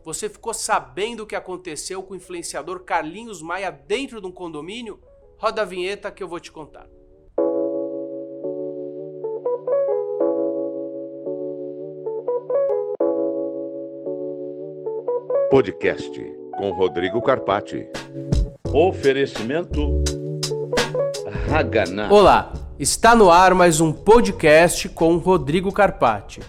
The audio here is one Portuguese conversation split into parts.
Você ficou sabendo o que aconteceu com o influenciador Carlinhos Maia dentro de um condomínio? Roda a vinheta que eu vou te contar. Podcast com Rodrigo Carpati. Oferecimento Haganá. Olá, está no ar mais um podcast com Rodrigo Carpati.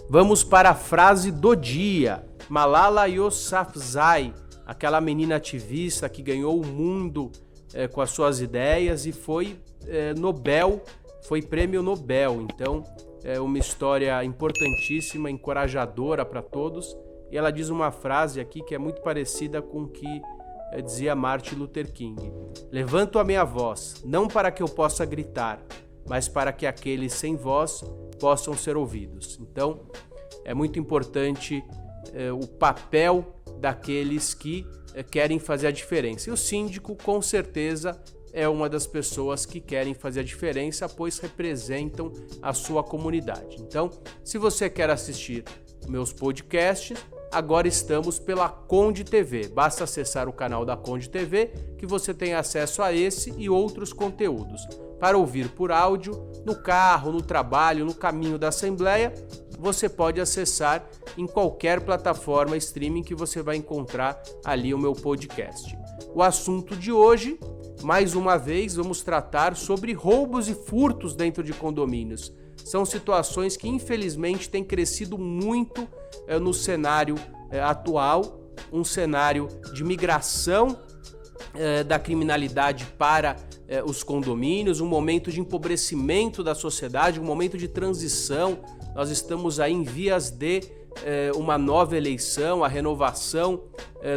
Vamos para a frase do dia. Malala Yousafzai, aquela menina ativista que ganhou o mundo com as suas ideias e foi prêmio Nobel. Então, é uma história importantíssima, encorajadora para todos. E ela diz uma frase aqui que é muito parecida com o que dizia Martin Luther King. Levanto a minha voz, não para que eu possa gritar, mas para que aqueles sem voz possam ser ouvidos. Então, é muito importante o papel daqueles que querem fazer a diferença. E o síndico, com certeza, é uma das pessoas que querem fazer a diferença, pois representam a sua comunidade. Então, se você quer assistir meus podcasts, agora estamos pela Conde TV. Basta acessar o canal da Conde TV que você tem acesso a esse e outros conteúdos. Para ouvir por áudio, no carro, no trabalho, no caminho da Assembleia, você pode acessar em qualquer plataforma streaming que você vai encontrar ali o meu podcast. O assunto de hoje, mais uma vez, vamos tratar sobre roubos e furtos dentro de condomínios. São situações que infelizmente têm crescido muito no cenário atual, um cenário de migração da criminalidade para os condomínios, um momento de empobrecimento da sociedade, um momento de transição. Nós estamos aí em vias de uma nova eleição, a renovação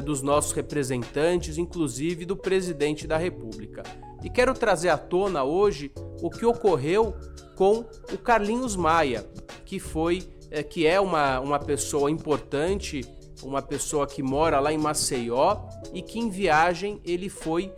dos nossos representantes, inclusive do presidente da República. E quero trazer à tona hoje o que ocorreu com o Carlinhos Maia, que é uma pessoa importante, uma pessoa que mora lá em Maceió e que em viagem ele foi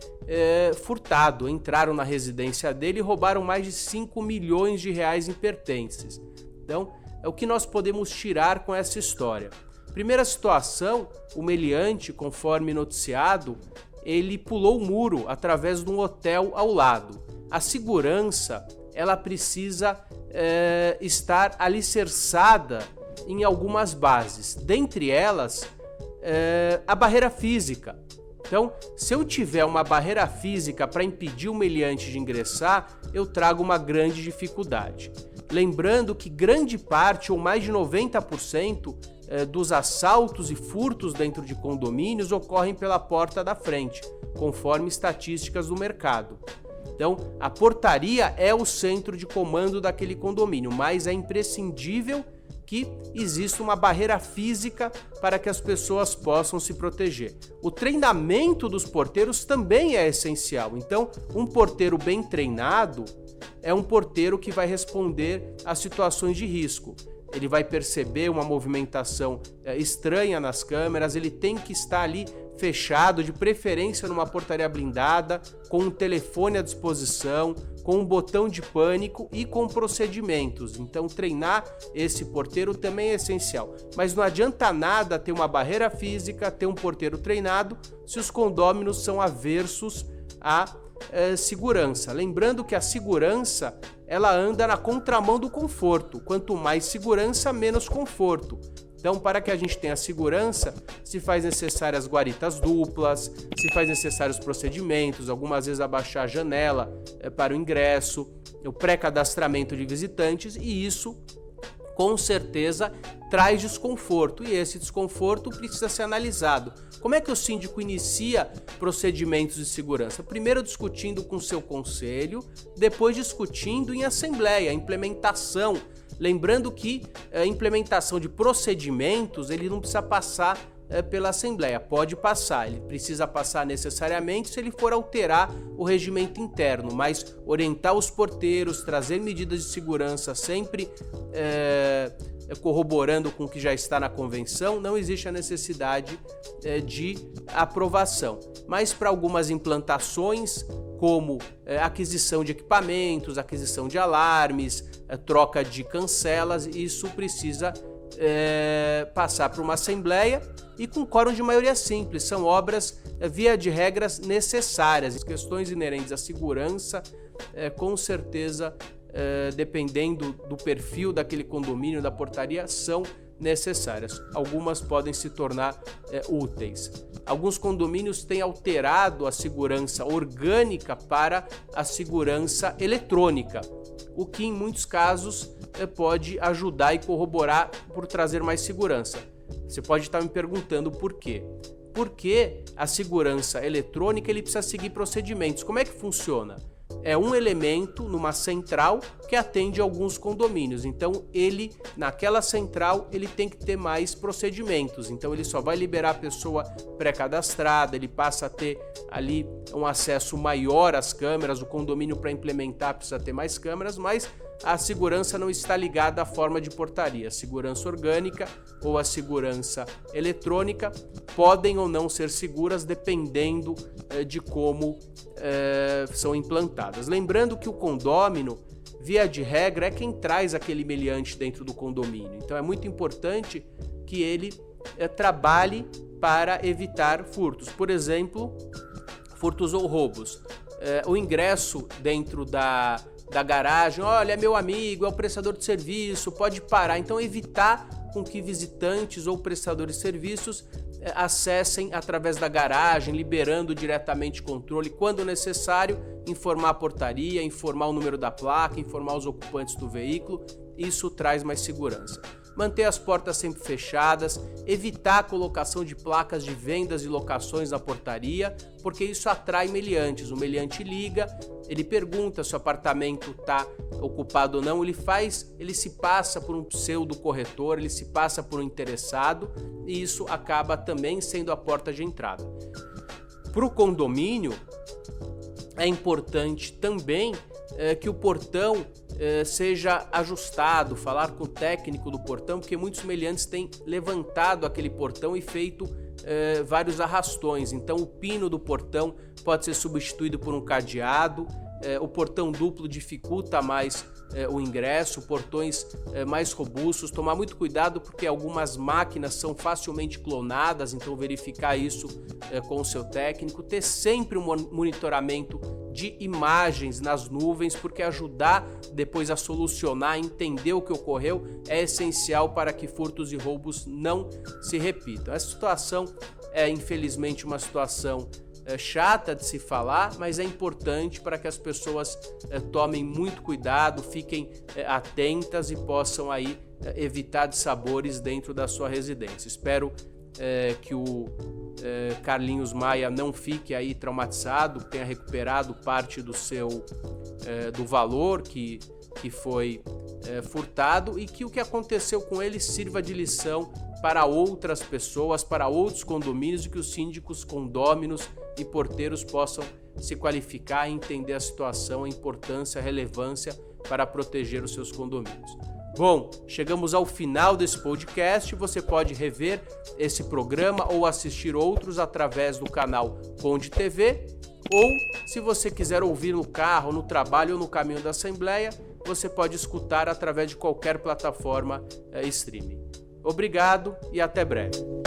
furtado. Entraram na residência dele e roubaram mais de 5 milhões de reais em pertences. Então, é o que nós podemos tirar com essa história. Primeira situação, o meliante, conforme noticiado, ele pulou o muro através de um hotel ao lado. A segurança, ela precisa estar alicerçada em algumas bases. Dentre elas, a barreira física. Então, se eu tiver uma barreira física para impedir o meliante de ingressar, eu trago uma grande dificuldade. Lembrando que grande parte, ou mais de 90%, dos assaltos e furtos dentro de condomínios ocorrem pela porta da frente, conforme estatísticas do mercado. Então, a portaria é o centro de comando daquele condomínio, mas é imprescindível que exista uma barreira física para que as pessoas possam se proteger. O treinamento dos porteiros também é essencial. Então, um porteiro bem treinado é um porteiro que vai responder a situações de risco. Ele vai perceber uma movimentação estranha nas câmeras, ele tem que estar ali fechado, de preferência numa portaria blindada, com um telefone à disposição, com um botão de pânico e com procedimentos. Então, treinar esse porteiro também é essencial. Mas não adianta nada ter uma barreira física, ter um porteiro treinado, se os condôminos são aversos à segurança. Lembrando que a segurança, ela anda na contramão do conforto. Quanto mais segurança, menos conforto. Então, para que a gente tenha segurança, se faz necessárias guaritas duplas, se faz necessários procedimentos, algumas vezes abaixar a janela para o ingresso, o pré-cadastramento de visitantes, e isso, com certeza, traz desconforto, e esse desconforto precisa ser analisado. Como é que o síndico inicia procedimentos de segurança? Primeiro discutindo com seu conselho, depois discutindo em assembleia, a implementação. Lembrando que a implementação de procedimentos, ele não precisa passar pela Assembleia, pode passar, ele precisa passar necessariamente se ele for alterar o regimento interno, mas orientar os porteiros, trazer medidas de segurança sempre corroborando com o que já está na convenção, não existe a necessidade de aprovação. Mas para algumas implantações, como aquisição de equipamentos, aquisição de alarmes, troca de cancelas, isso precisa passar por uma assembleia e com quórum de maioria simples. São obras, via de regras, necessárias. As questões inerentes à segurança, com certeza, dependendo do perfil daquele condomínio, da portaria, são necessárias. Algumas podem se tornar úteis. Alguns condomínios têm alterado a segurança orgânica para a segurança eletrônica, o que em muitos casos pode ajudar e corroborar por trazer mais segurança. Você pode estar me perguntando por quê? Porque a segurança eletrônica ele precisa seguir procedimentos. Como é que funciona? É um elemento numa central que atende alguns condomínios. Então, naquela central, ele tem que ter mais procedimentos. Então, ele só vai liberar a pessoa pré-cadastrada, ele passa a ter ali um acesso maior às câmeras. O condomínio, para implementar, precisa ter mais câmeras, mas a segurança não está ligada à forma de portaria. A segurança orgânica ou a segurança eletrônica podem ou não ser seguras dependendo de como são implantadas. Lembrando que o condômino, via de regra, é quem traz aquele meliante dentro do condomínio. Então é muito importante que ele trabalhe para evitar furtos. Por exemplo, furtos ou roubos. O ingresso dentro da garagem, olha, é meu amigo, é o prestador de serviço, pode parar. Então evitar com que visitantes ou prestadores de serviços acessem através da garagem, liberando diretamente controle, quando necessário, informar a portaria, informar o número da placa, informar os ocupantes do veículo. Isso traz mais segurança. Manter as portas sempre fechadas, evitar a colocação de placas de vendas e locações na portaria, porque isso atrai meliantes. O meliante liga, ele pergunta se o apartamento está ocupado ou não, ele se passa por um pseudo corretor, ele se passa por um interessado, e isso acaba também sendo a porta de entrada. Para o condomínio, é importante também que o portão seja ajustado, falar com o técnico do portão, porque muitos meliantes têm levantado aquele portão e feito vários arrastões. Então o pino do portão pode ser substituído por um cadeado, o portão duplo dificulta mais o ingresso, portões mais robustos. Tomar muito cuidado porque algumas máquinas são facilmente clonadas, então verificar isso com o seu técnico. Ter sempre um monitoramento de imagens nas nuvens, porque ajudar depois a solucionar, entender o que ocorreu, é essencial para que furtos e roubos não se repitam. Essa situação é infelizmente uma situação chata de se falar, mas é importante para que as pessoas tomem muito cuidado, fiquem atentas e possam aí evitar dissabores dentro da sua residência. Espero que o Carlinhos Maia não fique aí traumatizado, tenha recuperado parte do valor que foi furtado, e que o que aconteceu com ele sirva de lição para outras pessoas, para outros condomínios, e que os síndicos, condôminos e porteiros possam se qualificar e entender a situação, a importância, a relevância para proteger os seus condomínios. Bom, chegamos ao final desse podcast. Você pode rever esse programa ou assistir outros através do canal Conde TV, ou se você quiser ouvir no carro, no trabalho ou no caminho da Assembleia, você pode escutar através de qualquer plataforma streaming. Obrigado e até breve.